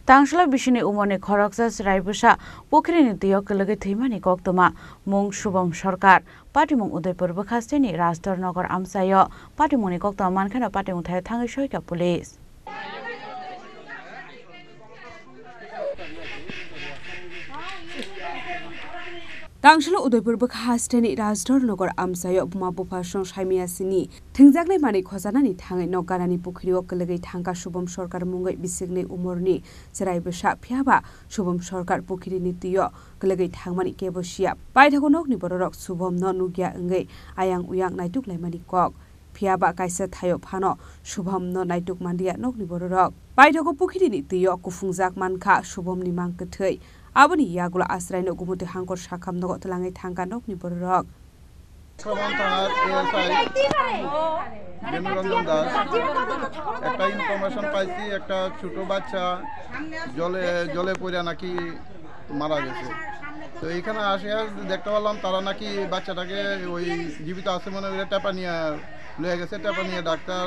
Tangshala bishini umone khoroksa raibusha pokrini tiyo kelege thimani koktoma mung Shubham Sarkar Patimung Udaipur Bakhasteni Rajdornagar Amsayo Patimuni koktoma mankhana Patimung thayo thangi shoika police Tangshala Udaipur Bakhasteni Rajdornagar Amsayo buma bupashong shaimiasini thingjaknai mani khojanani thangai nogarani pukhirio kelege thangka Shubham Sarkar mungai bisigne umorni cheraibusha phiaba Shubham Sarkar pukhirini tiyo kelege thangmani kebosia paithago nokni bororok Shubham no nugya ngai ayang uyang naituk laimani kok phiaba kaisa thayo phano Shubham no naituk mandia nokni bororok paithago pukhirini tiyo kufungjak mankha Shubham ni mangkthei aboni yagula asraino gumuti hangkor sakham nogo tlangai thangka nokni bororok একটা information পাইছি একটা ছোট বাচ্চা জলে পড়ে নাকি মারা গেছে তো এখানে আসে দেখতে পেলাম তারা নাকি বাচ্চাটাকে ওই জীবিত আছে মনে করে টেপা নিয়ে লয়ে গেছে টেপা নিয়ে ডাক্তার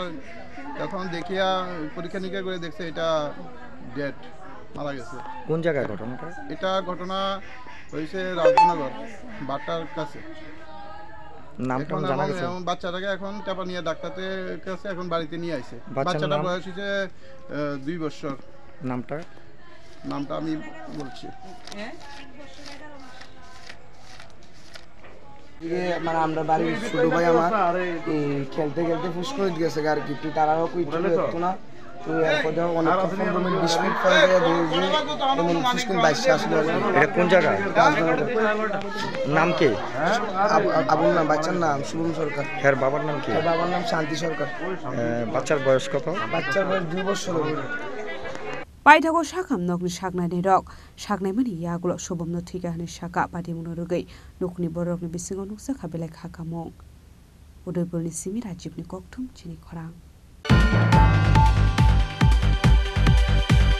তখন দেখিয়া পরীক্ষা নিরীক্ষা করে দেখছে এটা ডেড মারা গেছে। কোন জায়গায় ঘটনাটা? এটা ঘটনা হয়েছে রাজনগর বাটার কাছে। নামটা জানা গেছে? বাচ্চাটাকে এখন টেপা নিয়ে ডাক্তারের কাছে এখন বাড়িতে নিয়ে আইছে। বাচ্চাটার বয়স হচ্ছে 2 বছর। নামটা আমি বলছি। মানে আমরা বাড়ির ছোট ভাই আমার খেলতে খেলতে ফুস করে দিয়েছে আর কি তারাও কই তো না তো এরপর অনেক 15-20 মিনিট পরে এমন ফুস করে বাইসে আসলো। এটা কোন জায়গা? নাম কি? আবুল নাম, বাচ্চার নাম শুভম সরকার। এর বাবার নাম কি? বাবার নাম শান্তি সরকার। বাচ্চার বয়স কত? বাচ্চার বয়স 2 বছর। Paithago sakham nokni saknai rok saknai mani yagulo Shubham no thigani saka Patimung rugai nokni borokni bisingo nuksa khabelai khakamong Udaipurni Simi Rajibni kokthum chini khorang